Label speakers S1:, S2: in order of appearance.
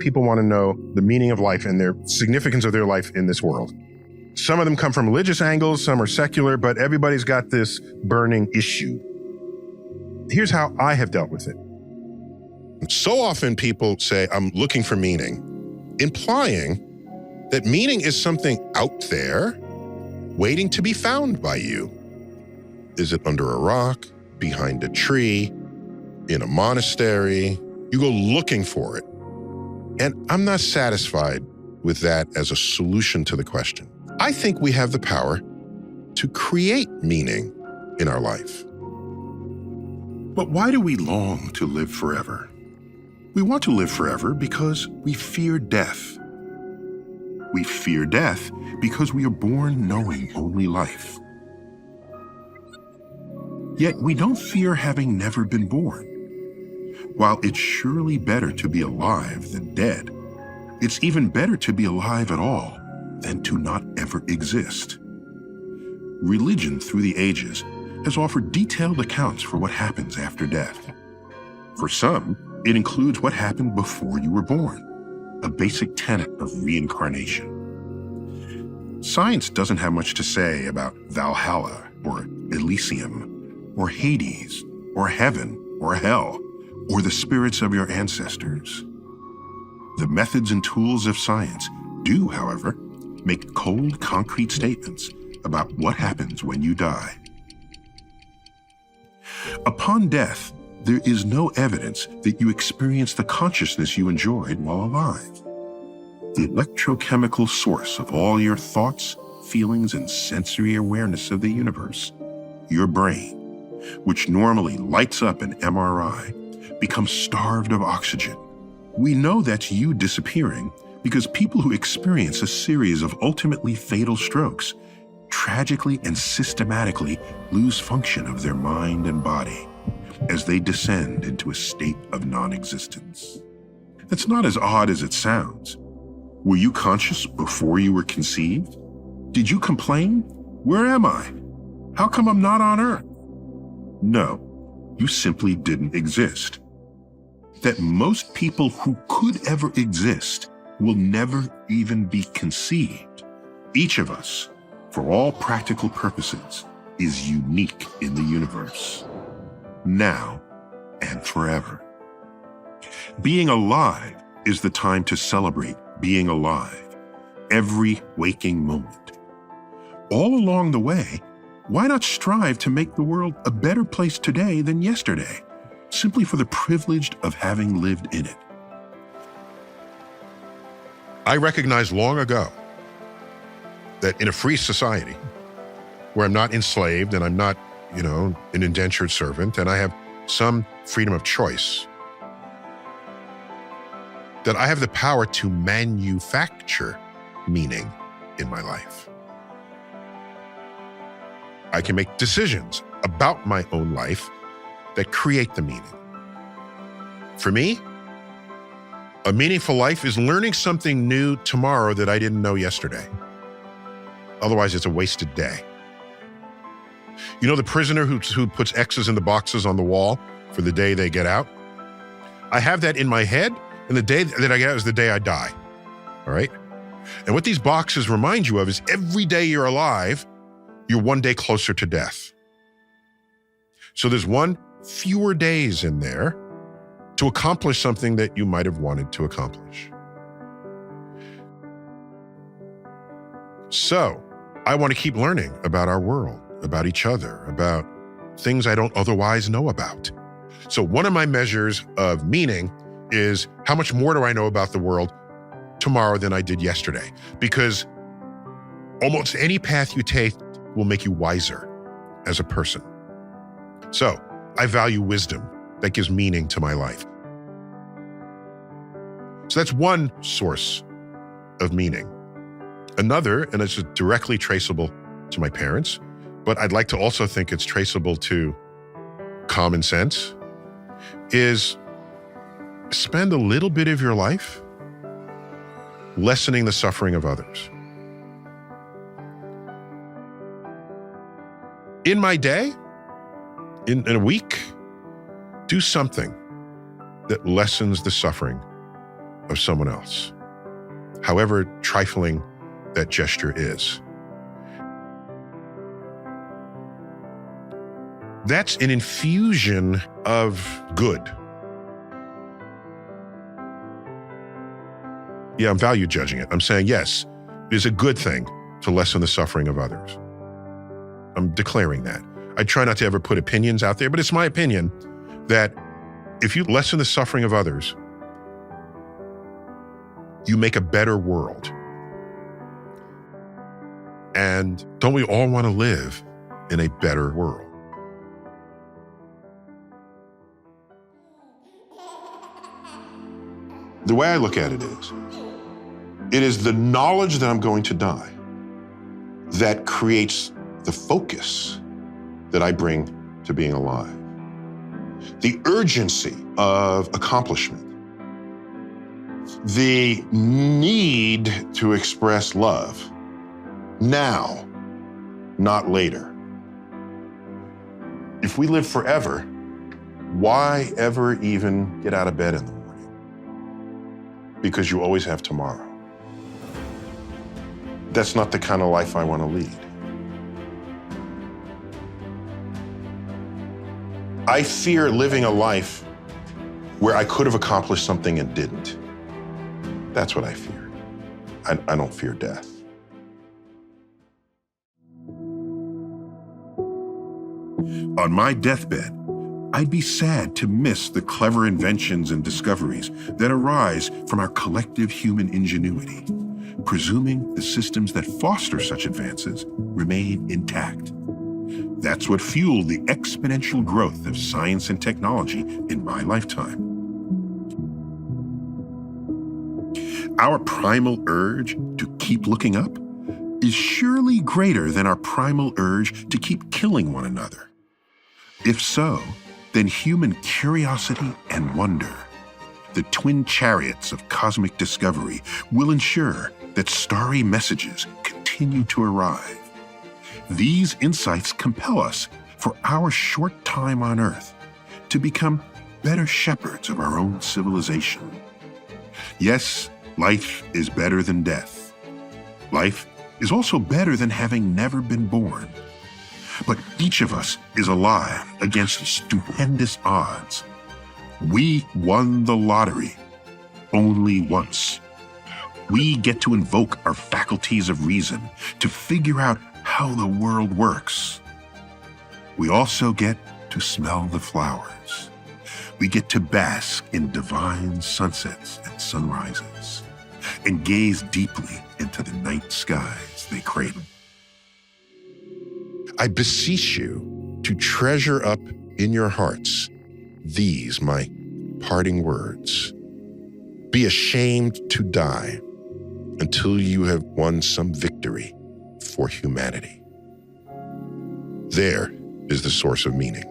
S1: people want to know the meaning of life and their significance of their life in this world. Some of them come from religious angles, some are secular, but everybody's got this burning issue. Here's how I have dealt with it. So often people say, I'm looking for meaning, implying that meaning is something out there waiting to be found by you. Is it under a rock, behind a tree, in a monastery? You go looking for it. And I'm not satisfied with that as a solution to the question. I think we have the power to create meaning in our life.
S2: But why do we long to live forever? We want to live forever because we fear death. We fear death because we are born knowing only life. Yet we don't fear having never been born. While it's surely better to be alive than dead, it's even better to be alive at all than to not ever exist. Religion through the ages has offered detailed accounts for what happens after death. For some, it includes what happened before you were born, a basic tenet of reincarnation. Science doesn't have much to say about Valhalla or Elysium or Hades or heaven or hell or the spirits of your ancestors. The methods and tools of science do, however, make cold, concrete statements about what happens when you die. Upon death, there is no evidence that you experience the consciousness you enjoyed while alive. The electrochemical source of all your thoughts, feelings, and sensory awareness of the universe, your brain, which normally lights up an MRI, becomes starved of oxygen. We know that's you disappearing because people who experience a series of ultimately fatal strokes tragically and systematically lose function of their mind and body as they descend into a state of non-existence. That's not as odd as it sounds. Were you conscious before you were conceived? Did you complain? Where am I? How come I'm not on Earth? No, you simply didn't exist. That most people who could ever exist will never even be conceived. Each of us, for all practical purposes, is unique in the universe, now and forever. Being alive is the time to celebrate being alive, every waking moment. All along the way, why not strive to make the world a better place today than yesterday, simply for the privilege of having lived in it?
S1: I recognized long ago that in a free society where I'm not enslaved and I'm not, an indentured servant and I have some freedom of choice, that I have the power to manufacture meaning in my life. I can make decisions about my own life that create the meaning. For me, a meaningful life is learning something new tomorrow that I didn't know yesterday. Otherwise, it's a wasted day. You know the prisoner who puts X's in the boxes on the wall for the day they get out? I have that in my head, and the day that I get out is the day I die, all right? And what these boxes remind you of is every day you're alive, you're one day closer to death. So there's one fewer days in there to accomplish something that you might have wanted to accomplish. So I want to keep learning about our world, about each other, about things I don't otherwise know about. So one of my measures of meaning is how much more do I know about the world tomorrow than I did yesterday? Because almost any path you take will make you wiser as a person. So I value wisdom that gives meaning to my life. So that's one source of meaning. Another, and it's directly traceable to my parents, but I'd like to also think it's traceable to common sense, is spend a little bit of your life lessening the suffering of others. In my day, in a week, do something that lessens the suffering of someone else, however trifling that gesture is. That's an infusion of good. Yeah, I'm value judging it. I'm saying, yes, it is a good thing to lessen the suffering of others. I'm declaring that. I try not to ever put opinions out there, but it's my opinion that if you lessen the suffering of others, you make a better world. And don't we all want to live in a better world? The way I look at it is the knowledge that I'm going to die that creates the focus that I bring to being alive. The urgency of accomplishment. The need to express love now, not later. If we live forever, why ever even get out of bed in the morning? Because you always have tomorrow. That's not the kind of life I want to lead. I fear living a life where I could have accomplished something and didn't. That's what I fear. I don't fear death.
S2: On my deathbed, I'd be sad to miss the clever inventions and discoveries that arise from our collective human ingenuity, presuming the systems that foster such advances remain intact. That's what fueled the exponential growth of science and technology in my lifetime. Our primal urge to keep looking up is surely greater than our primal urge to keep killing one another. If so, then human curiosity and wonder, the twin chariots of cosmic discovery, will ensure that starry messages continue to arrive. These insights compel us, for our short time on Earth, to become better shepherds of our own civilization. Yes, life is better than death. Life is also better than having never been born. But each of us is alive against stupendous odds. We won the lottery only once. We get to invoke our faculties of reason to figure out how the world works. We also get to smell the flowers. We get to bask in divine sunsets and sunrises and gaze deeply into the night skies they cradle.
S1: I beseech you to treasure up in your hearts these my parting words. Be ashamed to die until you have won some victory for humanity. There is the source of meaning.